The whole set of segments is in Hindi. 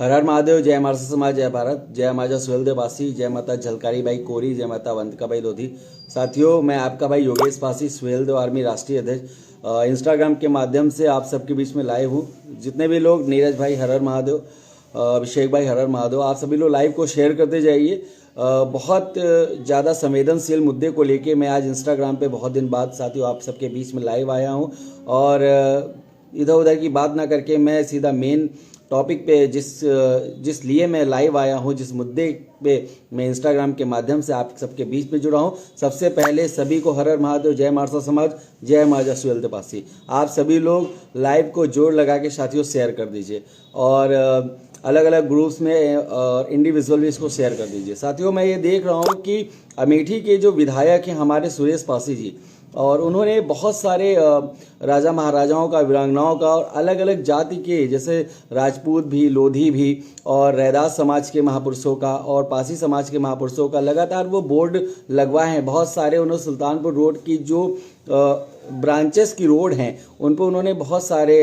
हर हर महादेव। जय महाराष्ट्र समाज, जय भारत, जय माता सुहेलदेव पासी, जय माता झलकारी बाई कोरी, जय माता अवंतिका बाई लोधी। साथियों, मैं आपका भाई योगेश पासी, सुहेलदेव आर्मी राष्ट्रीय अध्यक्ष, इंस्टाग्राम के माध्यम से आप सबके बीच में लाइव हूँ। जितने भी लोग, नीरज भाई हर हर महादेव, अभिषेक भाई हर हर महादेव, आप सभी लोग लाइव को शेयर करते जाइए। बहुत ज़्यादा संवेदनशील मुद्दे को लेके मैं आज इंस्टाग्राम पे बहुत दिन बाद साथियों आप सबके बीच में लाइव आया हूँ। और इधर उधर की बात ना करके मैं सीधा मेन टॉपिक पे जिस लिए मैं लाइव आया हूँ, जिस मुद्दे पे मैं इंस्टाग्राम के माध्यम से आप सबके बीच में जुड़ा हूँ। सबसे पहले सभी को हर हर महादेव, जय महाराष्ट्र समाज, जय माता सुहेलदेव पासी। आप सभी लोग लाइव को जोर लगा के साथियों शेयर कर दीजिए और अलग अलग ग्रुप्स में और इंडिविजुअल भी इसको शेयर कर दीजिए। साथियों, मैं ये देख रहा हूँ कि अमेठी के जो विधायक हैं हमारे सुरेश पासी जी, और उन्होंने बहुत सारे राजा महाराजाओं का, वीरांगनाओं का और अलग अलग जाति के, जैसे राजपूत भी, लोधी भी और रैदास समाज के महापुरुषों का और पासी समाज के महापुरुषों का लगातार वो बोर्ड लगवाए हैं। बहुत सारे उन्होंने सुल्तानपुर रोड की जो ब्रांचेस की रोड हैं उन पर उन्होंने बहुत सारे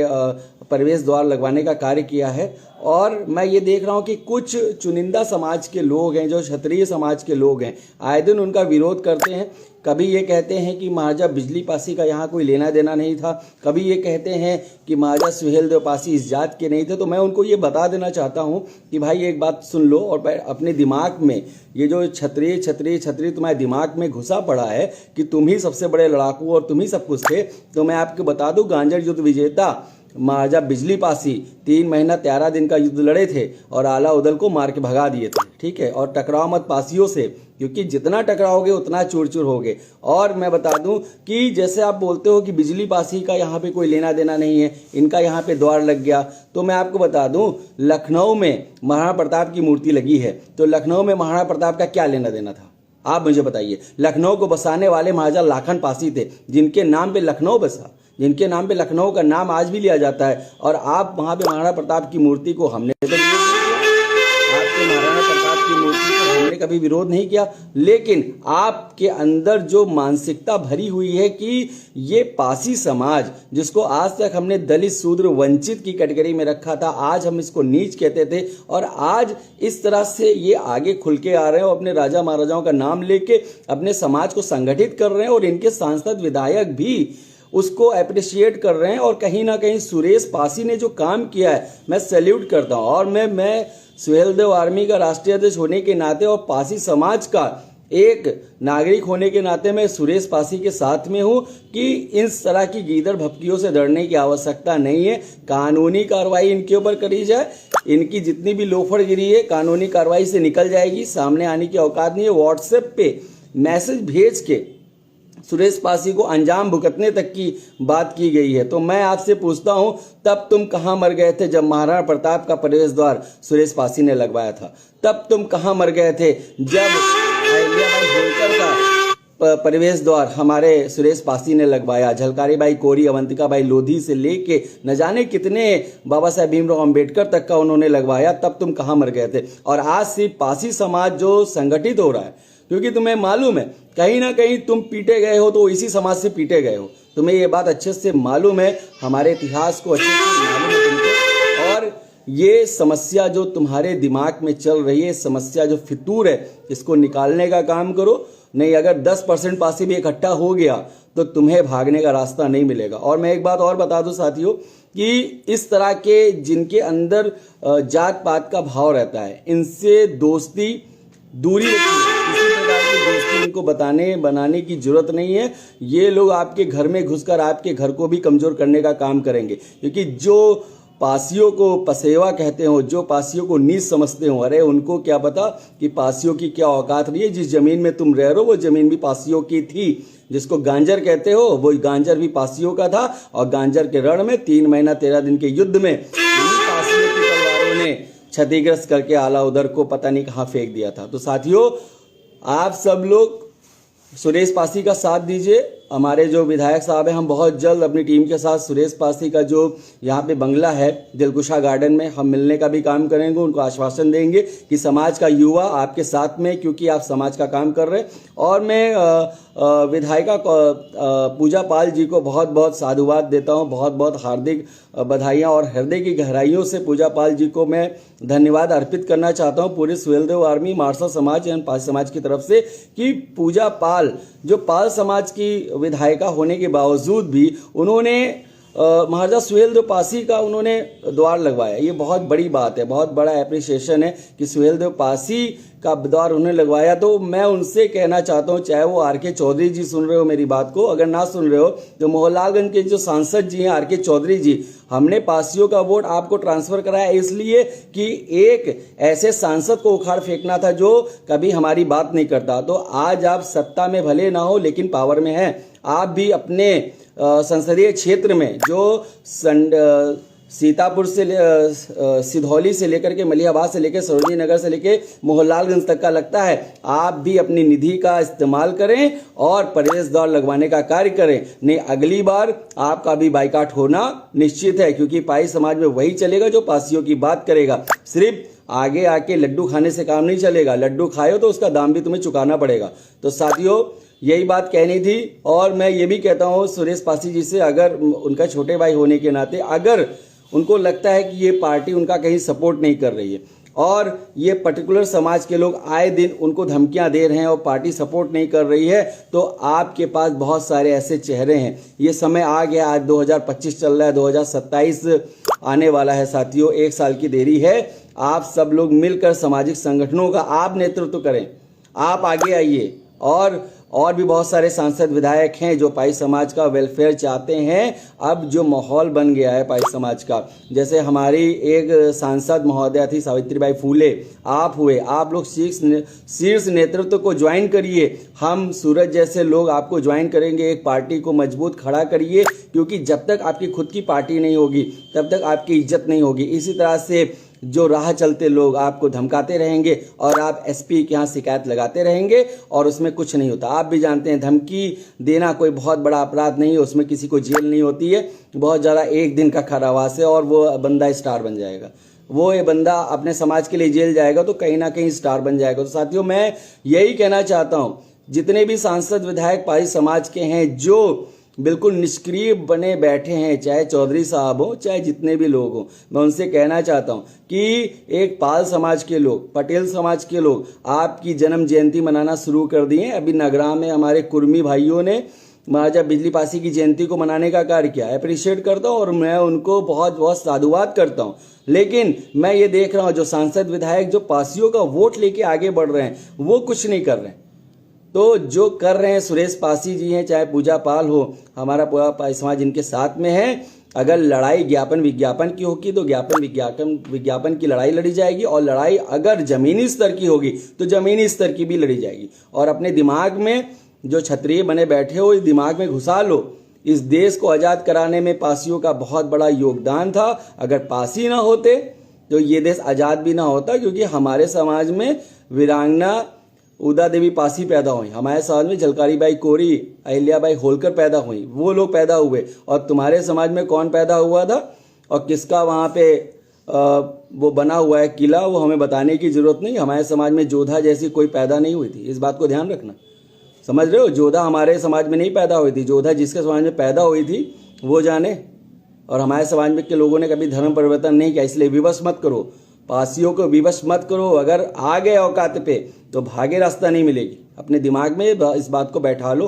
प्रवेश द्वार लगवाने का कार्य किया है। और मैं ये देख रहा हूँ कि कुछ चुनिंदा समाज के लोग हैं, जो क्षत्रिय समाज के लोग हैं, आए दिन उनका विरोध करते हैं। कभी ये कहते हैं कि महाराजा बिजली पासी का यहाँ कोई लेना देना नहीं था, कभी ये कहते हैं कि महाराजा सुहेलदेव पासी इस जात के नहीं थे। तो मैं उनको ये बता देना चाहता हूँ कि भाई एक बात सुन लो और अपने दिमाग में ये जो छत्री तुम्हारे दिमाग में घुसा पड़ा है कि तुम ही सबसे बड़े लड़ाकू और तुम ही सब कुछ थे। तो मैं आपको बता दूं, गांजर युद्ध विजेता महाराजा बिजली पासी 3 महीना 13 दिन का युद्ध लड़े थे और आला उदल को मार के भगा दिए थे। ठीक है, और टकराओ मत पासियों से, क्योंकि जितना टकराओगे उतना चूर चूर होगे। और मैं बता दूं कि जैसे आप बोलते हो कि बिजली पासी का यहाँ पे कोई लेना देना नहीं है, इनका यहाँ पे द्वार लग गया, तो मैं आपको बता दूं लखनऊ में महाराणा प्रताप की मूर्ति लगी है। तो लखनऊ में महाराणा प्रताप का क्या लेना देना था, आप मुझे बताइए। लखनऊ को बसाने वाले महाराजा लाखन पासी थे, जिनके नाम पे लखनऊ बसा, जिनके नाम पे लखनऊ का नाम आज भी लिया जाता है। और आप वहां पे महाराणा प्रताप की मूर्ति को हमने तो आपके महाराणा प्रताप की मूर्ति को हमने कभी विरोध नहीं किया, लेकिन आपके अंदर जो मानसिकता भरी हुई है कि ये पासी समाज, जिसको आज तक हमने दलित शूद्र वंचित की कैटेगरी में रखा था, आज हम इसको नीच कहते थे, और आज इस तरह से ये आगे खुल के आ रहे हैं और अपने राजा महाराजाओं का नाम लेके अपने समाज को संगठित कर रहे हैं। और इनके सांसद विधायक भी उसको अप्रिशिएट कर रहे हैं। और कहीं ना कहीं सुरेश पासी ने जो काम किया है, मैं सैल्यूट करता हूं। और मैं सुहेलदेव आर्मी का राष्ट्रीय अध्यक्ष होने के नाते और पासी समाज का एक नागरिक होने के नाते मैं सुरेश पासी के साथ में हूं कि इस तरह की गीदड़ भपकियों से डरने की आवश्यकता नहीं है। कानूनी कार्रवाई इनके ऊपर करी जाए, इनकी जितनी भी लोफड़गिरी है कानूनी कार्रवाई से निकल जाएगी, सामने आने की औकात नहीं है। व्हाट्सएप पे मैसेज भेज के सुरेश पासी को अंजाम भुगतने तक की बात की गई है। तो मैं आपसे पूछता हूं, तब तुम कहां मर गए थे जब महाराणा प्रताप का प्रवेश द्वार सुरेश पासी ने लगवाया था? तब तुम कहां मर गए थे जब अहिल्याबाई होलकर का प्रवेश द्वार हमारे सुरेश पासी ने लगवाया? झलकारी बाई कोरी, अवंतिका बाई लोधी से लेके न जाने कितने बाबा साहेब भीमराव अंबेडकर तक का उन्होंने लगवाया। तब तुम कहां मर गए थे? और आज सिर्फ पासी समाज जो संगठित हो रहा है, क्योंकि तुम्हें मालूम है कहीं ना कहीं तुम पीटे गए हो तो इसी समाज से पीटे गए हो, तुम्हें ये बात अच्छे से मालूम है, हमारे इतिहास को अच्छे से मालूम है तुमको। और ये समस्या जो तुम्हारे दिमाग में चल रही है, समस्या जो फितूर है, इसको निकालने का काम करो। नहीं, अगर 10% पासी भी इकट्ठा हो गया तो तुम्हें भागने का रास्ता नहीं मिलेगा। और मैं एक बात और बता दूं साथियों कि इस तरह के जिनके अंदर जात पात का भाव रहता है, इनसे दोस्ती दूरी रखिए। किसी प्रकार की दोस्ती इनको बनाने की जरूरत नहीं है। ये लोग आपके घर में घुसकर आपके घर को भी कमजोर करने का काम करेंगे, क्योंकि जो पासियों को पसेवा कहते हो, जो पासियों को नीच समझते हो, अरे उनको क्या पता कि पासियों की क्या औकात रही है। जिस जमीन में तुम रह रहे हो वो जमीन भी पासियों की थी। जिसको गांजर कहते हो वो गांजर भी पासियों का था। और गांजर के रण में 3 महीना 13 दिन के युद्ध में पासियों की तलवारों ने क्षतिग्रस्त करके आला उदल को पता नहीं कहां फेंक दिया था। तो साथियों, आप सब लोग सुरेश पासी का साथ दीजिए हमारे जो विधायक साहब हैं, हम बहुत जल्द अपनी टीम के साथ सुरेश पासी का जो यहाँ पे बंगला है दिलकुशा गार्डन में, हम मिलने का भी काम करेंगे। उनको आश्वासन देंगे कि समाज का युवा आपके साथ में, क्योंकि आप समाज का काम कर रहे हैं। और मैं विधायिका पूजा पाल जी को बहुत बहुत साधुवाद देता हूँ, बहुत बहुत हार्दिक बधाइयाँ, और हृदय की गहराइयों से पूजा पाल जी को मैं धन्यवाद अर्पित करना चाहता हूँ पूरे सुहेलदेव आर्मी, मारसा समाज एवं पाल समाज की तरफ से, कि पूजा पाल जो पाल समाज की विधायिका होने के बावजूद भी उन्होंने महाराजा सुहेलदेव पासी का उन्होंने द्वार लगवाया। ये बहुत बड़ी बात है, बहुत बड़ा एप्रिसिएशन है कि सुहेलदेव पासी का द्वार उन्होंने लगवाया। तो मैं उनसे कहना चाहता हूँ, चाहे वो आर.के. चौधरी जी सुन रहे हो मेरी बात को, अगर ना सुन रहे हो तो मोहनलालगंज के जो सांसद जी हैं आर.के. चौधरी जी, हमने पासियों का वोट आपको ट्रांसफर कराया इसलिए कि एक ऐसे सांसद को उखाड़ फेंकना था जो कभी हमारी बात नहीं करता। तो आज आप सत्ता में भले ना हो लेकिन पावर में हैं। आप भी अपने संसदीय क्षेत्र में जो सीतापुर से सिधौली से लेकर के मलिहाबाद से लेकर सरोजनी नगर से लेकर मोहनलालगंज तक का लगता है, आप भी अपनी निधि का इस्तेमाल करें और प्रवेश द्वार लगवाने का कार्य करें। नहीं, अगली बार आपका भी बाइकाट होना निश्चित है, क्योंकि पाई समाज में वही चलेगा जो पासियों की बात करेगा। सिर्फ आगे आके लड्डू खाने से काम नहीं चलेगा, लड्डू खाए हो तो उसका दाम भी तुम्हें चुकाना पड़ेगा। तो साथियों, यही बात कहनी थी। और मैं ये भी कहता हूँ सुरेश पासी जी से, अगर उनका छोटे भाई होने के नाते अगर उनको लगता है कि ये पार्टी उनका कहीं सपोर्ट नहीं कर रही है और ये पर्टिकुलर समाज के लोग आए दिन उनको धमकियां दे रहे हैं और पार्टी सपोर्ट नहीं कर रही है, तो आपके पास बहुत सारे ऐसे चेहरे हैं। ये समय आ गया, आज 2025 चल रहा है, 2027 आने वाला है साथियों, 1 साल की देरी है। आप सब लोग मिलकर सामाजिक संगठनों का आप नेतृत्व करें, आप आगे आइए। और भी बहुत सारे सांसद विधायक हैं जो पाई समाज का वेलफेयर चाहते हैं। अब जो माहौल बन गया है पाई समाज का, जैसे हमारी एक सांसद महोदया थी सावित्रीबाई फूले, आप हुए, आप लोग शीर्ष नेतृत्व को ज्वाइन करिए। हम सूरज जैसे लोग आपको ज्वाइन करेंगे, एक पार्टी को मजबूत खड़ा करिए, क्योंकि जब तक आपकी खुद की पार्टी नहीं होगी तब तक आपकी इज्जत नहीं होगी। इसी तरह से जो राह चलते लोग आपको धमकाते रहेंगे और आप एसपी के यहाँ शिकायत लगाते रहेंगे और उसमें कुछ नहीं होता। आप भी जानते हैं धमकी देना कोई बहुत बड़ा अपराध नहीं है, उसमें किसी को जेल नहीं होती है, बहुत ज़्यादा 1 दिन का कारावास है और वो बंदा स्टार बन जाएगा। वो ये बंदा अपने समाज के लिए जेल जाएगा तो कहीं ना कहीं स्टार बन जाएगा। तो साथियों, मैं यही कहना चाहता हूँ, जितने भी सांसद विधायक पाई समाज के हैं जो बिल्कुल निष्क्रिय बने बैठे हैं, चाहे चौधरी साहब हो चाहे जितने भी लोग हों, मैं उनसे कहना चाहता हूं कि एक पाल समाज के लोग, पटेल समाज के लोग आपकी जन्म जयंती मनाना शुरू कर दिए। अभी नगरा में हमारे कुर्मी भाइयों ने महाराजा बिजली पासी की जयंती को मनाने का कार्य किया, अप्रिशिएट करता हूं और मैं उनको बहुत बहुत साधुवाद करता हूं। लेकिन मैं ये देख रहा हूं जो सांसद विधायक जो पासियों का वोट लेके आगे बढ़ रहे हैं वो कुछ नहीं कर रहे हैं। तो जो कर रहे हैं सुरेश पासी जी हैं, चाहे पूजा पाल हो, हमारा पूरा पाई समाज इनके साथ में है। अगर लड़ाई ज्ञापन विज्ञापन की होगी तो ज्ञापन विज्ञापन की लड़ाई लड़ी जाएगी, और लड़ाई अगर जमीनी स्तर की होगी तो जमीनी स्तर की भी लड़ी जाएगी। और अपने दिमाग में जो क्षत्रिय बने बैठे हो, इस दिमाग में घुसा लो, इस देश को आज़ाद कराने में पासियों का बहुत बड़ा योगदान था। अगर पासी ना होते तो ये देश आज़ाद भी ना होता, क्योंकि हमारे समाज में वीरांगना उदा देवी पासी पैदा हुई, हमारे समाज में झलकारी बाई कोरी, अहिल्याबाई होलकर पैदा हुई, वो लोग पैदा हुए। और तुम्हारे समाज में कौन पैदा हुआ था और किसका वहाँ पे वो बना हुआ है किला, वो हमें बताने की जरूरत नहीं। हमारे समाज में जोधा जैसी कोई पैदा नहीं हुई थी, इस बात को ध्यान रखना। समझ रहे हो, जोधा हमारे समाज में नहीं पैदा हुई थी, जोधा जिसके समाज में पैदा हुई थी वो जाने। और हमारे समाज में के लोगों ने कभी धर्म परिवर्तन नहीं किया, इसलिए विवश मत करो, पासियों को विवश मत करो। अगर आ गए औकात पे तो भागे रास्ता नहीं मिलेगी। अपने दिमाग में इस बात को बैठा लो।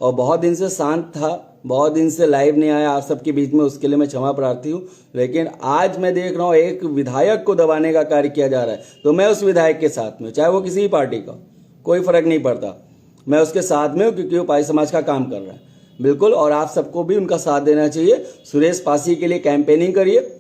और बहुत दिन से शांत था, बहुत दिन से लाइव नहीं आया आप सबके बीच में, उसके लिए मैं क्षमा प्रार्थी हूँ। लेकिन आज मैं देख रहा हूँ एक विधायक को दबाने का कार्य किया जा रहा है, तो मैं उस विधायक के साथ में, चाहे वो किसी भी पार्टी का, कोई फर्क नहीं पड़ता, मैं उसके साथ में हूँ, क्योंकि वो पाई समाज का काम कर रहा है बिल्कुल। और आप सबको भी उनका साथ देना चाहिए। सुरेश पासी के लिए कैंपेनिंग करिए,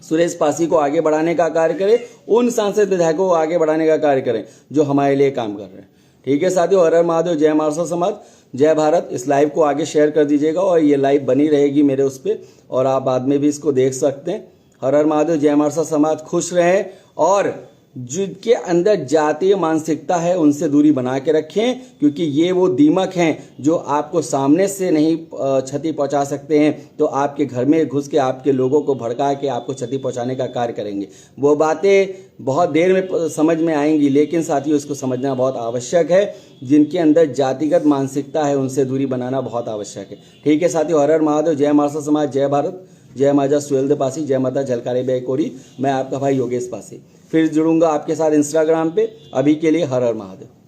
सुरेश पासी को आगे बढ़ाने का कार्य करें, उन सांसद विधायकों को आगे बढ़ाने का कार्य करें जो हमारे लिए काम कर रहे हैं। ठीक है साथियों, हर हर महादेव, जय मारसा समाज, जय भारत। इस लाइव को आगे शेयर कर दीजिएगा और ये लाइव बनी रहेगी मेरे उस पर, और आप बाद में भी इसको देख सकते हैं। हर हर महादेव, जय मारसा समाज, खुश रहें और जिनके अंदर जातीय मानसिकता है उनसे दूरी बना के रखें, क्योंकि ये वो दीमक हैं जो आपको सामने से नहीं क्षति पहुंचा सकते हैं, तो आपके घर में घुस के आपके लोगों को भड़का के आपको क्षति पहुंचाने का कार्य करेंगे। वो बातें बहुत देर में समझ में आएंगी, लेकिन साथियों इसको समझना बहुत आवश्यक है। जिनके अंदर जातिगत मानसिकता है उनसे दूरी बनाना बहुत आवश्यक है। ठीक है साथियों, हर हर महादेव, जय महाराष्ट्र समाज, जय भारत, जय माता सुहेलदेव पासी, जय माता झलकारी बाई कोरी। मैं आपका भाई योगेश पासी। फिर जुड़ूंगा आपके साथ इंस्टाग्राम पे। अभी के लिए हर हर महादेव।